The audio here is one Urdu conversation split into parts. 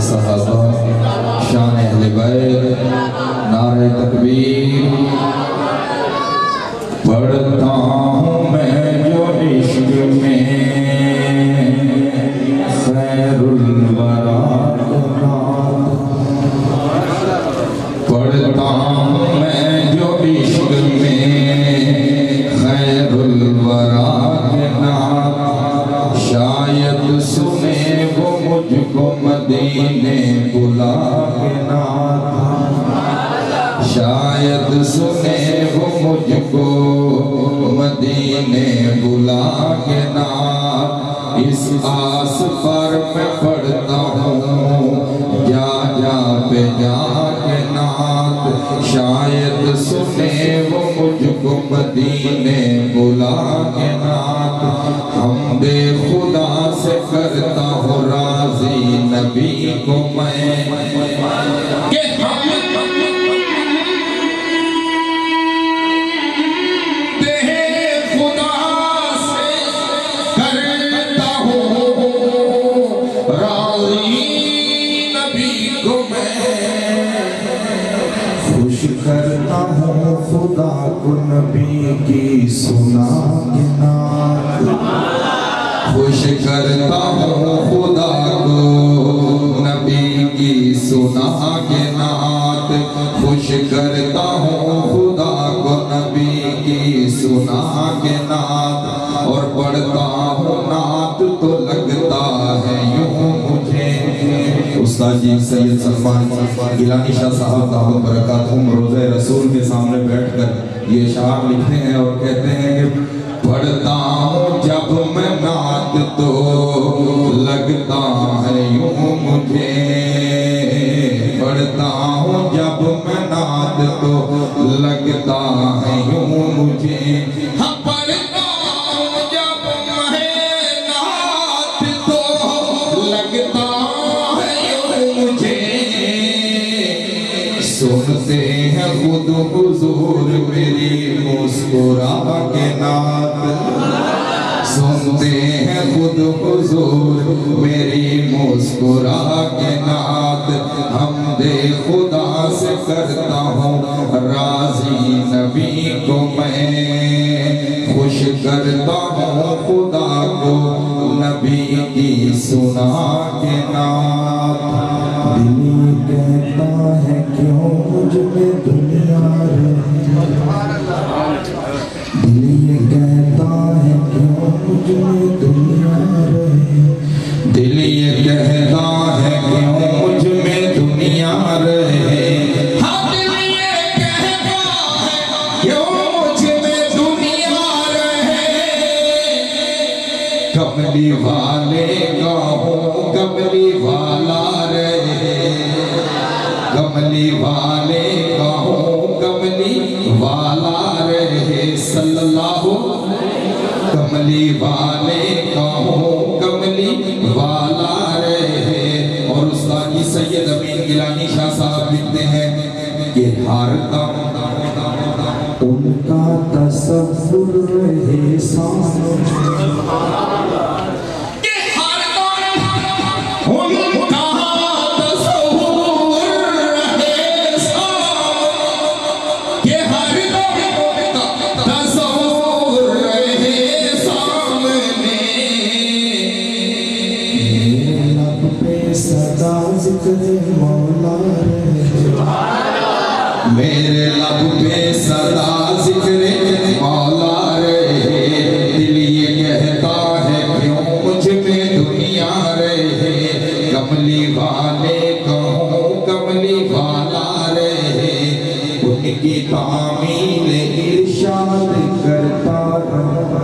صحابہ، شان اہل بیت، نعرہ تکبیر۔ پڑھتا ہوں میں جو عشق میں خیر الورا کا نام، پڑھتا ہوں میں جو عشق میں خیر الورا کے نام، شاید سنے وہ مجھ کو مدینے بلا کے نام، شاید سنے وہ مجھ کو مدینے بلا کے نام۔ اس آس پر میں پڑھتا ہوں جا جا پہ جا کے نعت، شاید سنے وہ مجھ کو مدینے بلا کے نعت۔ حمد خدا سے کرتا ہوں راضی نبی کو میں، کہ کرتا ہوں خدا کو نبی کی سنا کے نعت، خوش کرتا ہوں خدا کو نبی کی سنا کے نعت، خوش کرتا ہوں خدا کو نبی کی سنا کے نعت، اور پڑھتا ہوں نعت تو لگتا ہے یوں مجھے۔ استاد جی سید سلمان گیلانی شاہ صاحب دامت برکاتہم روضہ رسول کے سامنے بیٹھ کر یہ اشعار لکھتے ہیں اور کہتے ہیں کہ پڑھتا ہوں جب میں نعت تو لگتا ہے یوں مجھے، پڑھتا ہوں جب میں نعت تو لگتا ہے یوں مجھے، ہاں پڑھتا ہوں جب میں نعت تو لگتا سنتے ہیں خود حضور میری مسکرا کے نعت، سنتے ہیں خود حضور میری مسکرا کے نعت، حمد خدا سے کرتا ہوں راضی نبی کو میں، خوش کرتا ہوں خدا کو نبی کی سنا کے نعت۔ دل کہتا ہے کیوں مجھ میں دنیا رہے، دل یہ کہتا ہے کیوں مجھ میں دنیا رہے، دل یہ کہتا ہے کیوں مجھ میں دنیا رہے، ہاں دل یہ کہتا ہے کیوں مجھ میں دنیا رہے، کملی والے کا ہوں کملی والا رہے، کملی والے کا ہوں کملی والا رہے صلی اللہ، کملی والے کا ہوں کملی والا رہے۔ اور استاد جی سید امین گیلانی شاہ صاحب لکھتے ہیں کہ ہر دم ان کا تصور رہے سامنے، میرے لب پہ صدا ذکر مولا رہے، دل یہ کہتا ہے کیوں مجھ میں دنیا رہے، کملی والے کہوں کملی والا رہے، ان کی تعمیل ارشاد کرتا رہا،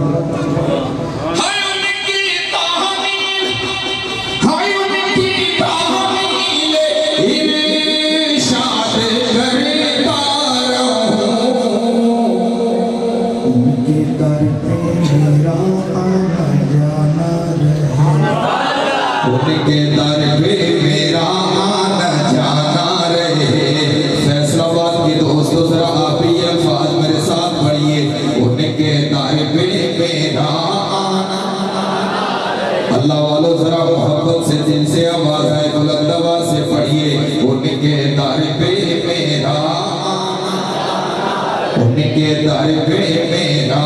ان کے در پہ میرا آنا جانا رہے۔ فیصل آباد کی دوستو ذرا آپ ہی کے در پہ میرا آنا، ان کے در پہ میرا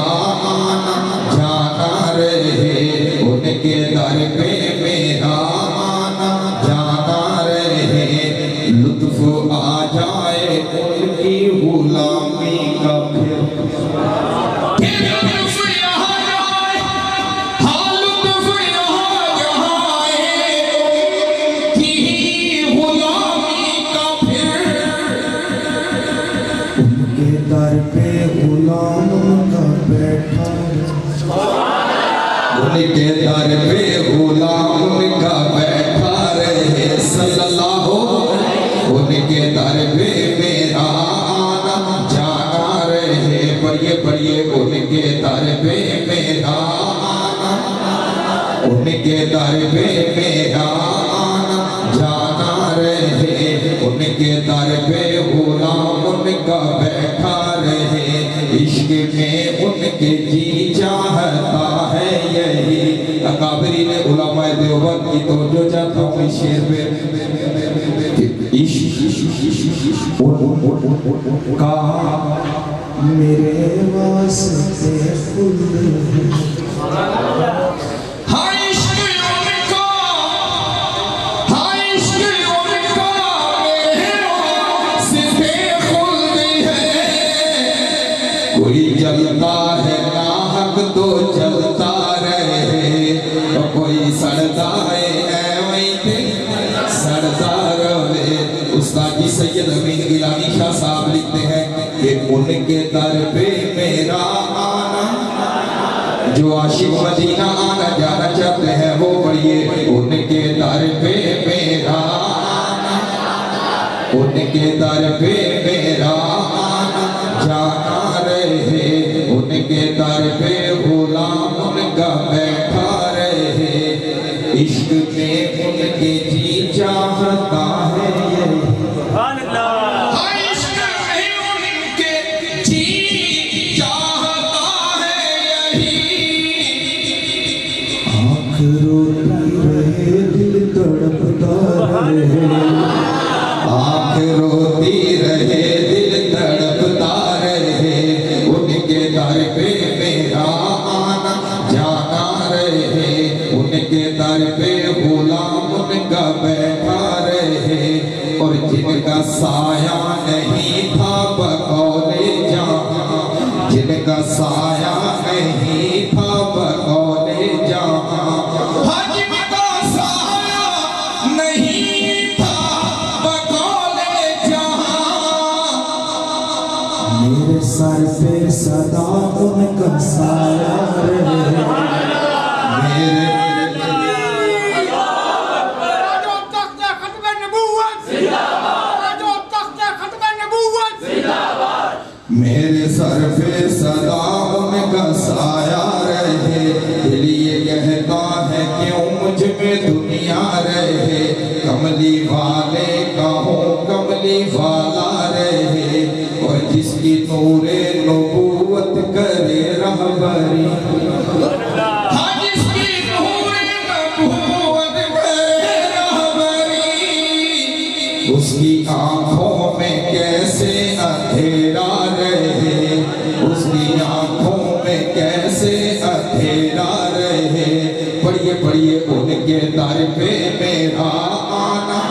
آنا جانا رہے، ان کے در پہ میرا آنا جانا رہے، لطف آ جائے ان کی غلامی کا پھر در پہ غلام کا بیٹھا، ان کے در پہ غلام کا بیٹھا رہے صلی اللہ، ان کے در پہ میرا آنا جانا رہے، پڑھئے پڑھئے ان کے در پہ میرا آنا، ان کے در پہ میرا آنا جانا رہے، ان کے در پہ غلام ان کا بیٹھا رہے، عشق میں ان کے جی چاہتا ہے یہی۔ اکابرین علماء دیوبند کی توجہ چاہتا ہوں اس شعر پہ، عشق کا میرے واسطے خود کوئی جلتا ہے ناحق تو جلتا رہے، اور کوئی سڑتا ہے ایویں تے سڑتا رہے۔ استاد جی سید امین گیلانی شاہ صاحب لکھتے ہیں کہ ان کے در پہ میرا آنا، جو عاشق مدینہ آنا جانا چاہتے ہیں وہ پڑھئے، ان کے در پہ میرا آنا، ان کے در پہ میرا آنا جانا رہے، ان کے در پہ غلام ان کا بیٹھا رہے، عشق میں ان کے جی چاہتا ہے یہی۔ عشق میں ان کے جی چاہتا ہے یہی، آنکھ روتی رہے دل تڑپتا رہے، آنکھ روتی رہے دل تڑپتا رہے، ان کے در پہ میرا آنا جانا رہے، ان کے در پہ غلام ان کا بیٹھا رہے، اور جن کا سایہ نہیں تھا بقول جہاں، جن کا سایہ نہیں تھا بقول جہاں، جن کا سایہ نہیں تھا بقول جہاں، میرے سر پہ صدا ان کا سایہ رہے، میرے میرے سر پہ صدا ان کا سایہ رہے، دل یہ کہتا ہے کیوں مجھ میں دنیا رہے، کملی والے کا ہوں کملی والا رہے، اور جس کی نور نبوت کرے رہبری، جس کی نور نبوت کرے رہبری، اس کی آنکھوں میں کیسے اندھیرا رہے، اس کی آنکھوں میں کیسے اندھیرا رہے، پڑھئے پڑھئے ان کے در پہ میرا آنا،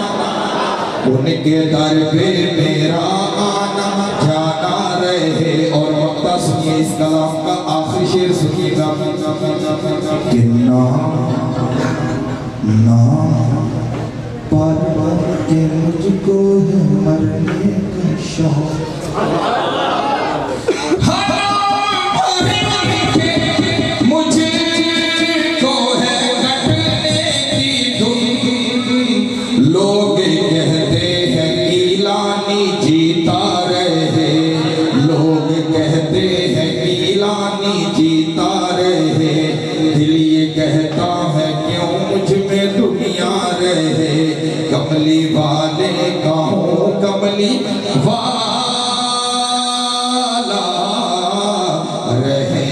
ان کے در پہ میرا آنا جانا رہے، اور مقطع سنیے اس کلام کا آخری شعر سنیے گا کہ نام پر کہ مجھ کو ہے مرنے کا شوق، مجھے کو ہے کٹنے کی دھن، لوگ کہتے ہیں گیلانی جیتا رہے، لوگ کہتے ہیں گیلانی جیتا رہے، دل یہ کہتا ہے کیوں مجھ میں دنیا رہے، کملی والے کا ہوں کملی والا رہے،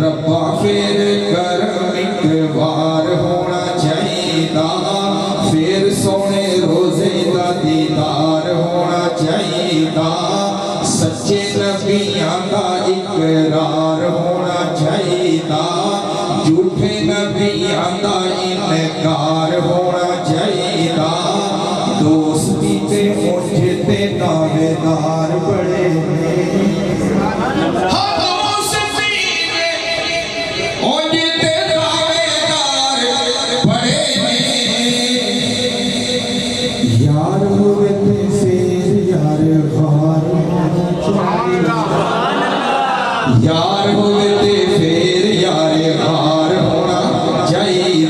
ربا پھر کرم ایک بار ہونا چاہیے، پھر سونے رو جھوٹے نبیاں دا انکار ہونا چاہیے دوستی تے مجھے تے دعوے دار بڑے یار ہوئے تے پھر یار غار یار ہوئے تے پھر یار غار ہونا چاہیے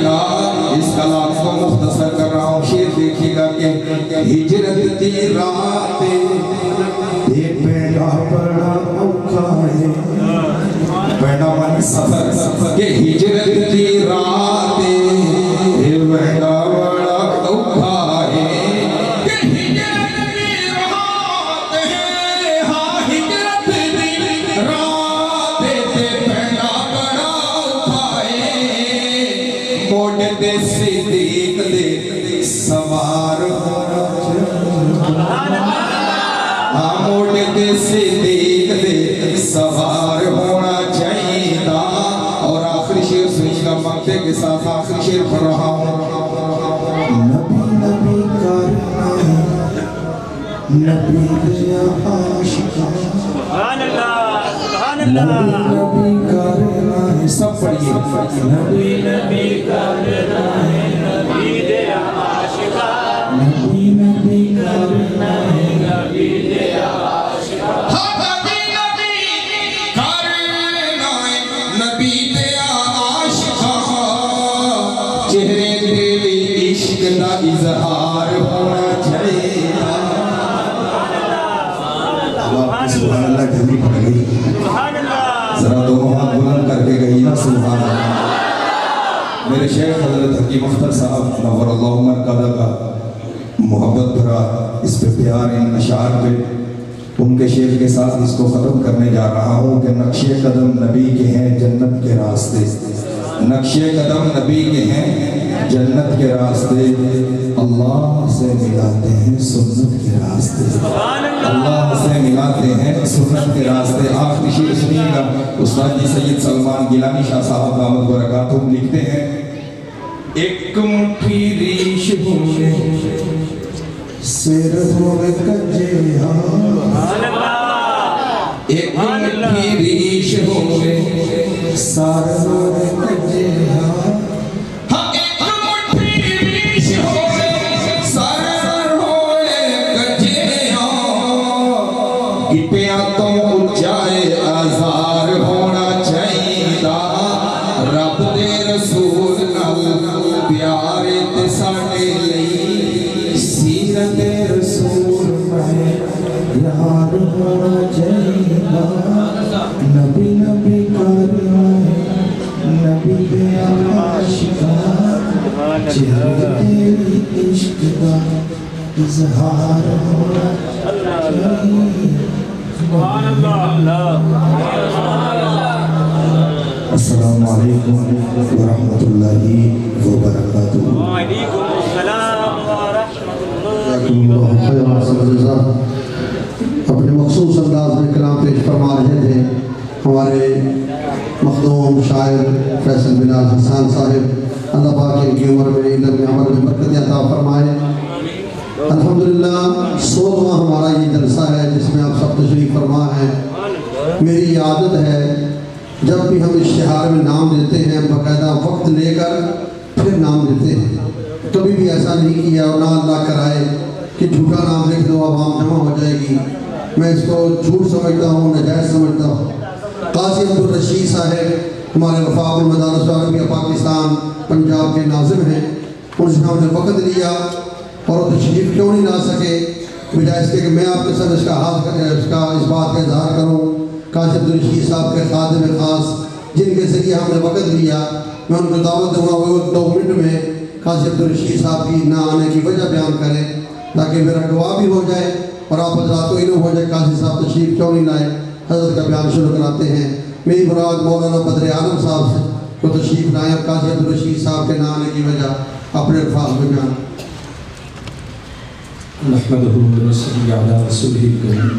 اس کلام کو مختصر کر رہا ہوں شیر دیکھیے گا کہ ہجرت کی رات یہ بیڑا بڑا اوکھا ہے بیڑا من سفر کہ ہجرت کی رات یہ بیڑا بڑا اوکھا ہے کہ ہجرت کی رات ہے ہاں ہجرت کی رات یہ بیڑا بڑا اوکھا ہے موڑ دے صدیق دے سوار ہونا موڑ دے صدیق دے سوار ہونا چاہیے اور آخری شیر سنیے گا مقتے کے ساتھ آخری شیر پڑھ رہا ہوں نبی نبی کرنا ہے نبی دیا عاشقہ سبحان اللہ سبحان نبی اللہ نبی کرنا ہے سب پڑھئے نبی نبی کرنا ہے نبی دیا عاشقہ نبی نبی کرنا ہے نبی دیا عاشقہ نبی نبی کرنا ہے نبی دیا عاشقہ چہرے تے بھی عشق دا اظہار ہونا چاہیے سبحان اللہ ڈھلی پڑ گئی سبحان اللہ ذرا دونوں ہاتھ بلند کر کے گئی نا سبحان اللہ میرے شیخ حضرت حکیم اختر صاحب نور اللہ مرکزہ کا محبت بھرا اس پہ پیار ان اشعار پہ ان کے شعر کے ساتھ اس کو ختم کرنے جا رہا ہوں کہ نقش قدم نبی کے ہیں جنت کے راستے نقش قدم نبی کے ہیں جنت کے راستے اللہ سے ملاتے ہیں سنت کے راستے اللہ سے ملاتے ہیں سنت کے راستے آخری شعر سنیے گا استاد جی سید سلمان گیلانی شاہ صاحب دامت برکاتہم لکھتے ہیں ایک مٹھی ریش ہوئے سر ہوئے کجے ایک مٹھی ریش ہوئے سار ہوئے کجے ایک مٹھی ریش ہوئے سار ہوئے کجے گٹیاں تو اچائے آزار ہونا چاہیے رب دے رسول نال پیارے تے ساڈے لئی سیرت رسول میں یار ہونا چاہیے نبی نبی کرنا ہے نبی دے عاشقہ چہرے تیری عشق کا اظہار ہونا چاہیے سبحان اللہ السلام علیکم ورحمۃ اللہ وبرکاتہ وعلیکم السلام ورحمۃ اللہ اپنے مخصوص انداز میں کلام پیش فرما رہے تھے ہمارے مخدوم شاعر فیصل بلال حسان صاحب اللہ پاک ان کی عمر میں علم میں عمل میں برکت عطا فرمائے الحمدللہ 16واں ہمارا یہ جلسہ ہے جس میں آپ سب تشریف فرما ہیں میری عادت ہے جب بھی ہم اشتہار میں نام دیتے ہیں باقاعدہ وقت لے کر پھر نام دیتے ہیں کبھی بھی ایسا نہیں کیا اور نہ اللہ کرائے کہ جھوٹا نام لکھ دو عوام جمع ہو جائے گی میں اس کو جھوٹ سمجھتا ہوں نجائز سمجھتا ہوں قاضی عبدالرشید صاحب ہمارے وفاق المدارس عربیہ پاکستان پنجاب کے ناظم ہیں ان سے ہم نے وقت لیا اور وہ تشریف کیوں نہیں لا سکے بجائے اس کے کہ میں آپ کے ساتھ اس بات کا اظہار کروں قاضی عبدالرشید صاحب کے خادم خاص جن کے ذریعے ہم نے وقت لیا میں ان کو دعوت دوں گا وہ 2 منٹ میں قاضی عبدالرشید صاحب کی نہ آنے کی وجہ بیان کریں تاکہ میرا گواہ بھی ہو جائے اور آپ حضرات کو علم ہو جائے قاضی صاحب تشریف کیوں نہیں لائے حضرت کا بیان شروع کراتے ہیں میری مراد مولانا بدر عالم صاحب کو تشریف لائیں اور قاضی عبدالرشید صاحب کے نہ آنے کی وجہ اپنے الفاظ میں بیان نحمده ونصلي على رسوله الكريم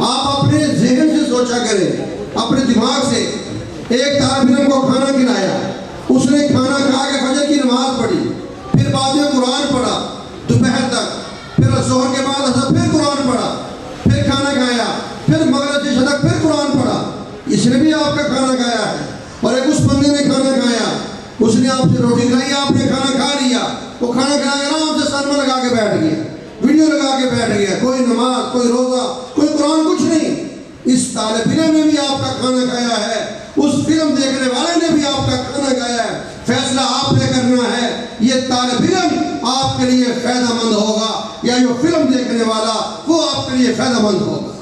آپ اپنے ذہن سے سوچا کریں، اپنے دماغ سے. ایک طالب علم کو کھانا کھلایا، اس نے کھانا کھا کے فجر کی نماز پڑھی، پھر بعد میں قرآن پڑھا دوپہر تک، پھر ظہر کے بعد اثر پھر قرآن پڑھا، پھر کھانا کھایا، پھر مغرب سے شدق پھر قرآن پڑھا. اس نے بھی آپ کا کھانا کھایا ہے. اور ایک اس بندے نے کھانا کھایا، اس نے آپ سے روٹی کھائی، آپ نے کھانا کھا لیا، وہ کھانا کھا کے آرام سے سر میں لگا کے بیٹھ گیا، ویڈیو لگا کے بیٹھ گیا، کوئی نماز، کوئی روزہ، کوئی قرآن، کچھ نہیں. اس طالب علم نے بھی آپ کا کھانا کھایا ہے، اس فلم دیکھنے والے نے بھی آپ کا کھانا کھایا ہے. فیصلہ آپ نے کرنا ہے، یہ طالب علم آپ کے لیے فائدہ مند ہوگا یا جو فلم دیکھنے والا وہ آپ کے لیے فائدہ مند ہوگا.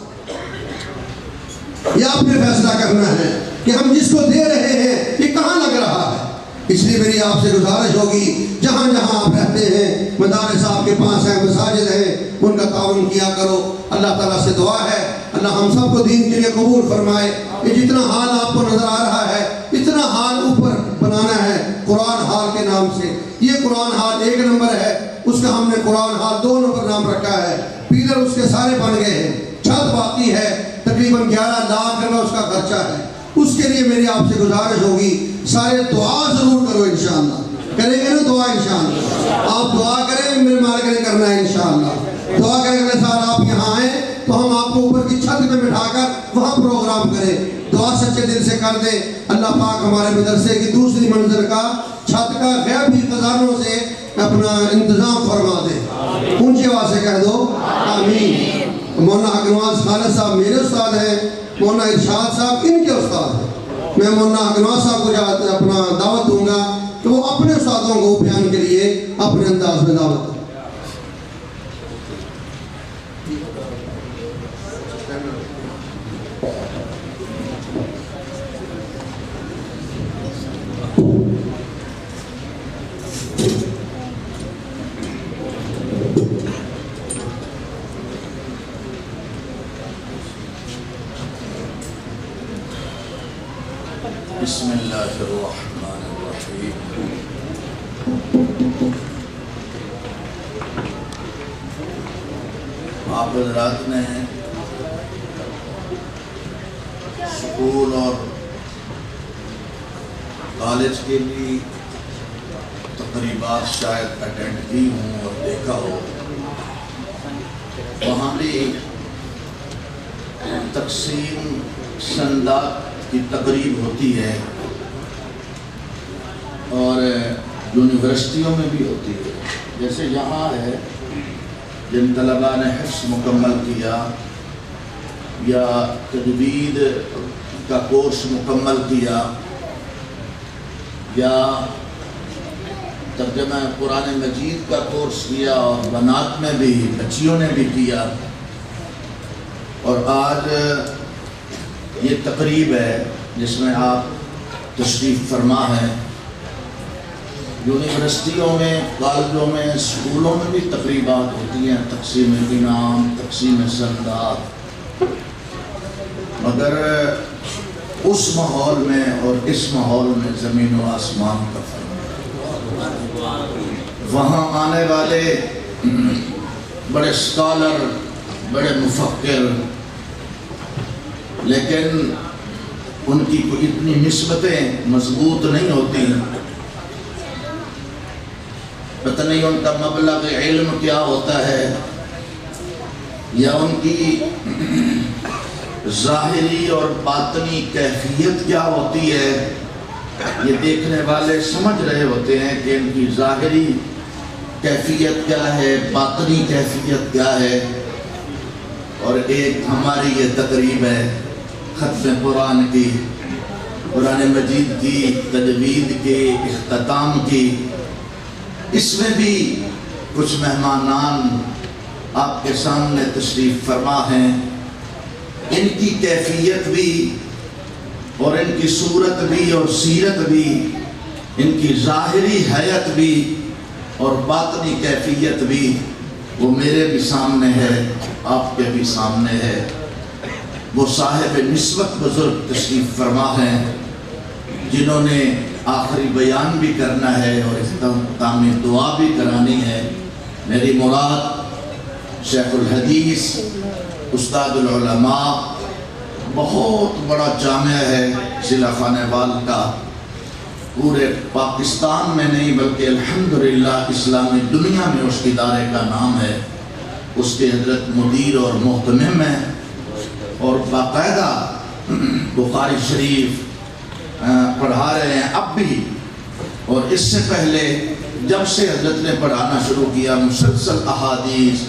یہ آپ نے فیصلہ کرنا ہے کہ ہم جس کو دے رہے ہیں یہ کہاں لگ رہا ہے. اس لیے میری آپ سے گزارش ہوگی، جہاں جہاں آپ رہتے ہیں، مدارس آپ کے پاس ہیں، مساجد ہیں، ان کا تعاون کیا کرو. اللہ تعالیٰ سے دعا ہے اللہ ہم سب کو دین کے لیے قبول فرمائے. یہ جتنا حال آپ کو نظر آ رہا ہے اتنا حال اوپر بنانا ہے قرآن حال کے نام سے. یہ قرآن حال 1 نمبر ہے، اس کا ہم نے قرآن حال 2 نمبر نام رکھا ہے. پیلر اس کے سارے بن گئے ہیں، چھت باقی ہے، تقریباً 11 لاکھ روپے اس کا خرچہ ہے. اس کے لیے میری آپ سے گزارش ہوگی سارے دعا ضرور کرو. انشاءاللہ کریں گے نا دعا؟ انشاءاللہ آپ دعا کریں، میرے مارکر کرنا ہے. انشاءاللہ دعا کریں اگلے سال آپ یہاں آئیں تو ہم آپ کو اوپر کی چھت میں بٹھا کر وہاں پروگرام کریں. دعا سچے دل سے کر دیں. اللہ پاک ہمارے مدرسے کی دوسری منزل کا چھت کا غیبی خزانوں سے اپنا انتظام فرما دے. اونچی آواز سے کہہ دو آمین. مولانا حق نواز خالد صاحب میرے استاد ہیں، مولانا ارشاد صاحب ان کے استاد ہیں. میں مولانا حق نواز صاحب کو اپنا دعوت دوں گا کہ وہ اپنے استادوں کو بیان کے لیے اپنے انداز میں دعوت دیں. بسم اللہ الرحمن الرحیم. آپ حضرات نے اسکول اور کالج کے بھی تقریبات شاید اٹینڈ کی ہوں اور دیکھا ہو. وہاں بھی تقسیم سندات کی تقریب ہوتی ہے اور یونیورسٹیوں میں بھی ہوتی ہے. جیسے یہاں ہے جن طلباء نے حفظ مکمل کیا یا تجوید کا کورس مکمل کیا یا ترجمہ قرآن مجید کا کورس کیا اور بنات میں بھی بچیوں نے بھی کیا، اور آج یہ تقریب ہے جس میں آپ تشریف فرما ہیں. یونیورسٹیوں میں، کالجوں میں، اسکولوں میں بھی تقریبات ہوتی ہیں، تقسیم انعام، تقسیم سندات، مگر اس ماحول میں اور اس ماحول میں زمین و آسمان کا فرق ہے. وہاں آنے والے بڑے اسکالر، بڑے مفکر، لیکن ان کی کوئی اتنی نسبتیں مضبوط نہیں ہوتی. پتہ نہیں ان کا مبلغ علم کیا ہوتا ہے یا ان کی ظاہری اور باطنی کیفیت کیا ہوتی ہے. یہ دیکھنے والے سمجھ رہے ہوتے ہیں کہ ان کی ظاہری کیفیت کیا ہے، باطنی کیفیت کیا ہے. اور ایک ہماری یہ تقریب ہے ختم قرآن کی، قرآن مجید کی تجوید کے اختتام کی. اس میں بھی کچھ مہمانان آپ کے سامنے تشریف فرما ہیں. ان کی کیفیت بھی اور ان کی صورت بھی اور سیرت بھی، ان کی ظاہری حیت بھی اور باطنی کیفیت بھی وہ میرے بھی سامنے ہے، آپ کے بھی سامنے ہے. وہ صاحب نسبت بزرگ تشریف فرما ہیں جنہوں نے آخری بیان بھی کرنا ہے اور اختتامی دعا بھی کرانی ہے. میری مراد شیخ الحدیث استاد العلماء، بہت بڑا جامعہ ہے ضلع خانیوال کا، پورے پاکستان میں نہیں بلکہ الحمدللہ اسلامی دنیا میں اس ادارے کا نام ہے۔ اس کے حضرت مدیر اور محتمم ہیں، اور باقاعدہ بخاری شریف پڑھا رہے ہیں اب بھی، اور اس سے پہلے جب سے حضرت نے پڑھانا شروع کیا مسلسل احادیث،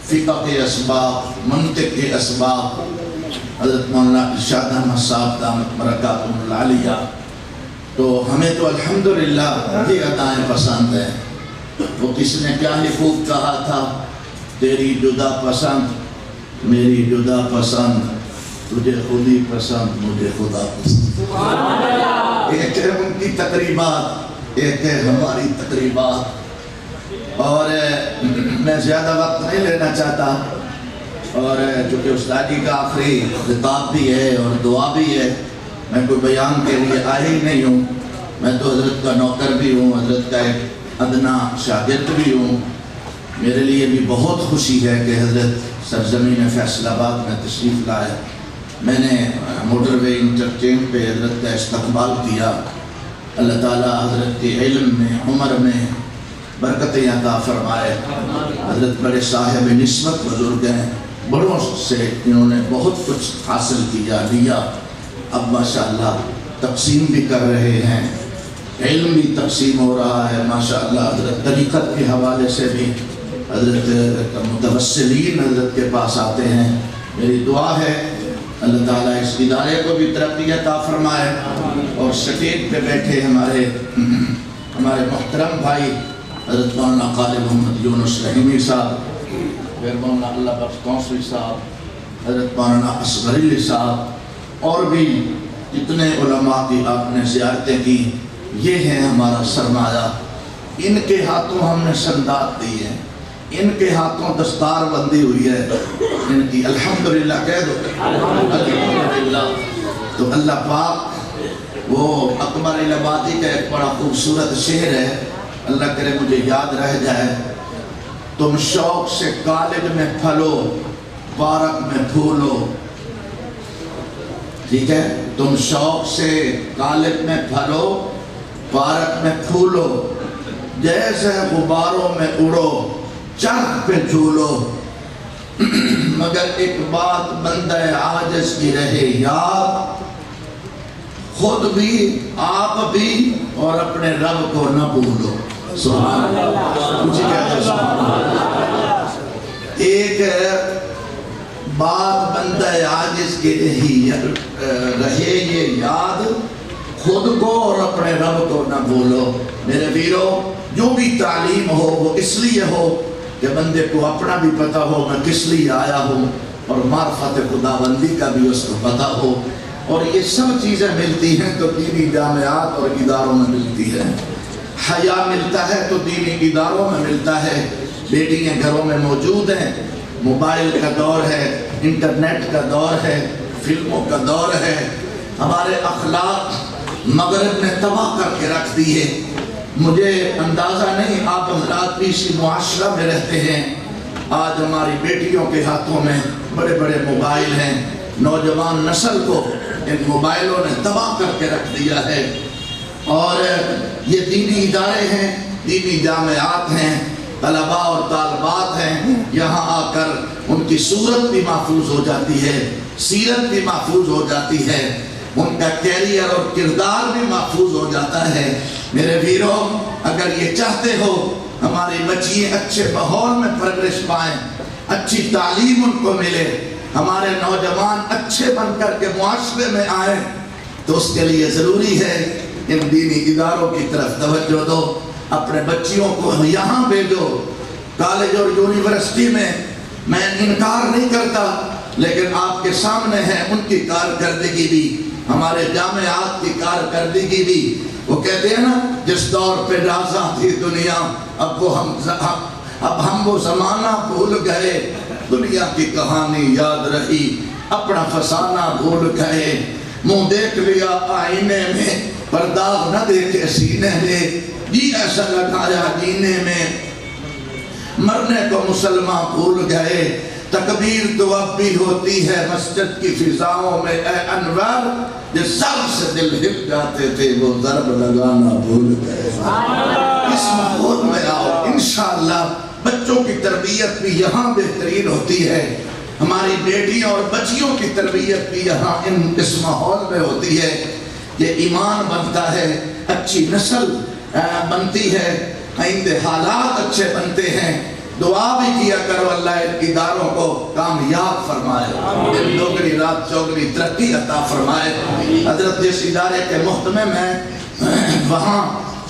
فقہ کے اسباب، منطق کے اسباب، حضرت مولانا ارشاد احمد صاحب دامت برکاتہم العالیہ۔ تو ہمیں تو الحمدللہ یہ ادائیں پسند ہیں۔ وہ کس نے کیا ہی خوب کہا تھا، تیری جدا پسند میری جدا پسند، تجھے خودی پسند مجھے خدا پسند۔ ایک ہے ان کی تقریبات، ایک ہے ہماری تقریبات، اور میں زیادہ وقت نہیں لینا چاہتا، اور چونکہ استادی کا آخری خطاب بھی ہے اور دعا بھی ہے، میں کوئی بیان کے لیے آیا ہی نہیں ہوں۔ میں تو حضرت کا نوکر بھی ہوں، حضرت کا ایک ادنا شاگرد بھی ہوں۔ میرے لیے بھی بہت خوشی ہے کہ حضرت سرزمین فیصل آباد میں تشریف لائے۔ میں نے موٹر وے انٹرچینج پہ حضرت کا استقبال کیا۔ اللہ تعالیٰ حضرت کے علم میں، عمر میں برکتیں عطا فرمائے۔ حضرت بڑے صاحب نسبت بزرگ ہیں، بڑوں سے انہوں نے بہت کچھ حاصل کیا لیا، اب ماشاءاللہ تقسیم بھی کر رہے ہیں، علم بھی تقسیم ہو رہا ہے ماشاءاللہ۔ حضرت طریقت کے حوالے سے بھی حضرت متوسلین حضرت کے پاس آتے ہیں۔ میری دعا ہے اللہ تعالیٰ اس ادارے کو بھی ترقی عطا فرمائے، اور سٹیج پہ بیٹھے ہمارے محترم بھائی حضرت مولانا قاری محمد یونس رحیمی صاحب، پھر مولانا اللہ بخش قوسوی صاحب، حضرت مولانا اصغر علی صاحب، اور بھی جتنے علماء کی آپ نے زیارتیں کی، یہ ہیں ہمارا سرمایہ۔ ان کے ہاتھوں ہم نے سندات دی ہیں، ان کے ہاتھوں دستار بندی ہوئی ہے، ان کی الحمدللہ کہہ دو الحمدللہ۔ تو اللہ پاک، وہ اکبر الہبادی کا ایک بڑا خوبصورت شعر ہے، اللہ کرے مجھے یاد رہ جائے، تم شوق سے کالج میں پھلو پارک میں پھولو، ٹھیک ہے، تم شوق سے کالج میں پھلو پارک میں پھولو، جیسے غباروں میں اڑو چرخ پہ جھولو، مگر ایک بات بندہ عاجز کی رہے یاد، خود بھی آپ بھی اور اپنے رب کو نہ بھولو۔ سبحان اللہ، مجھے کہتے ہیں سبحان اللہ۔ ایک بات بندہ عاجز کی رہے یہ یاد، خود کو اور اپنے رب کو نہ بھولو۔ میرے ویرو، جو بھی تعلیم ہو وہ اس لیے ہو کہ بندے کو اپنا بھی پتہ ہو میں کس لیے آیا ہوں، اور معرفت خداوندی کا بھی اس کو پتہ ہو، اور یہ سب چیزیں ملتی ہیں تو دینی جامعات اور اداروں میں ملتی ہیں۔ حیا ملتا ہے تو دینی اداروں میں ملتا ہے۔ بیٹیاں گھروں میں موجود ہیں، موبائل کا دور ہے، انٹرنیٹ کا دور ہے، فلموں کا دور ہے، ہمارے اخلاق مغرب نے تباہ کر کے رکھ دیے۔ مجھے اندازہ نہیں، آپ حضرات بھی اسی معاشرہ میں رہتے ہیں، آج ہماری بیٹیوں کے ہاتھوں میں بڑے بڑے موبائل ہیں، نوجوان نسل کو ان موبائلوں نے تباہ کر کے رکھ دیا ہے، اور یہ دینی ادارے ہیں، دینی جامعات ہیں، طلباء اور طالبات ہیں، یہاں آ کر ان کی صورت بھی محفوظ ہو جاتی ہے، سیرت بھی محفوظ ہو جاتی ہے، ان کا کیریئر اور کردار بھی محفوظ ہو جاتا ہے۔ میرے ویرو، اگر یہ چاہتے ہو ہماری بچیاں اچھے ماحول میں پرورش پائیں، اچھی تعلیم ان کو ملے، ہمارے نوجوان اچھے بن کر کے معاشرے میں آئیں، تو اس کے لیے ضروری ہے ان دینی اداروں کی طرف توجہ دو، اپنے بچیوں کو یہاں بھیجو۔ کالج اور یونیورسٹی میں میں انکار نہیں کرتا، لیکن آپ کے سامنے ہے ان کی کارکردگی بھی، ہمارے جامعات کی کارکردگی بھی۔ وہ کہتے ہیں نا، جس دور پہ رازاں تھی دنیا، اب ہم وہ زمانہ بھول گئے، دنیا کی کہانی یاد رہی، اپنا فسانہ بھول گئے، منہ دیکھ لیا آئینے میں پر داغ نہ دیکھے سینے میں، جی ایسا لگایا جینے میں، مرنے کو مسلمان بھول گئے، تکبیر تو اب بھی ہوتی ہے مسجد کی فضاؤں میں اے انور، جس ضرب سے دل ہل جاتے تھے وہ ضرب لگانا بھول گئے۔ اس ماحول میں آؤ، انشاءاللہ بچوں کی تربیت بھی یہاں بہترین ہوتی ہے، ہماری بیٹیوں اور بچیوں کی تربیت بھی یہاں اس ماحول میں ہوتی ہے۔ یہ ایمان بنتا ہے، اچھی نسل بنتی ہے، آئندہ حالات اچھے بنتے ہیں۔ دعا بھی کیا کرو اللہ ان اداروں کو کامیاب فرمائے، دن دوگنی رات چوگنی ترقی عطا فرمائے۔ حضرت جس ادارے کے محتمم ہیں وہاں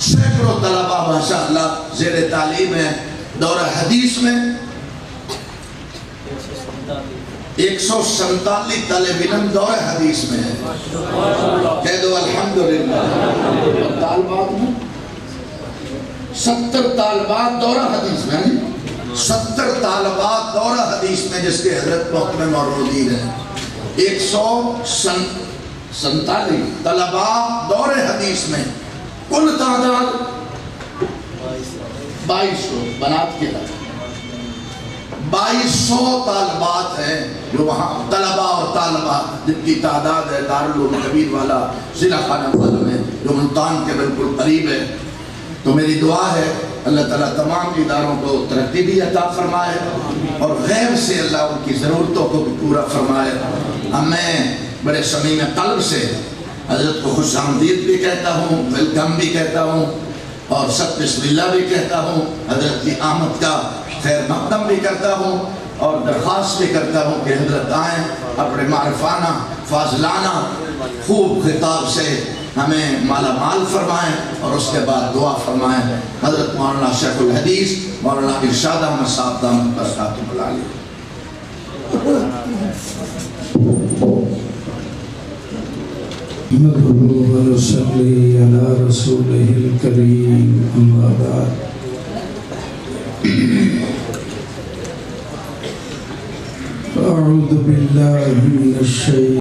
سینکڑوں طلبہ ماشاءاللہ زیر تعلیم ہے۔ دورہ حدیث میں 147 طالب علم دورہ حدیث میں ہے، کہہ دو الحمدللہ۔ طالبات میں 70 طالبات دورہ حدیث میں ہیں، 70 طالبات دورہ حدیث میں جس کے حضرت محتمم اور مدیر ہیں۔ 147 طلباء دورہ حدیث میں، کل تعداد 2200 بنات کے لئے 2200 طالبات ہیں جو وہاں طلباء اور طالبات جن کی تعداد ہے دارالعلوم کبیر والا ضلع خانہ خانہ میں جو ملتان کے بالکل قریب ہے۔ تو میری دعا ہے اللہ تعالیٰ تمام اداروں کو ترقی بھی عطا فرمائے اور غیب سے اللہ ان کی ضرورتوں کو بھی پورا فرمائے۔ اب میں بڑے صمیم قلب سے حضرت کو خوش آمدید بھی کہتا ہوں، ویلکم بھی کہتا ہوں اور سب بسم اللہ بھی کہتا ہوں، حضرت کی آمد کا خیر مقدم بھی کرتا ہوں اور درخواست بھی کرتا ہوں کہ حضرت آئیں، اپنے معرفانہ فاضلانہ خوب خطاب سے ہمیں مالا مال فرمائیں اور اس کے بعد دعا فرمائیں۔ حضرت مولانا شیخ الحدیث مولانا ارشاد احمد صاحب دامت برکاتہ العالیہ۔ نحمده ونصلي على رسوله الكريم أما بعد أعوذ بالله من الشيطان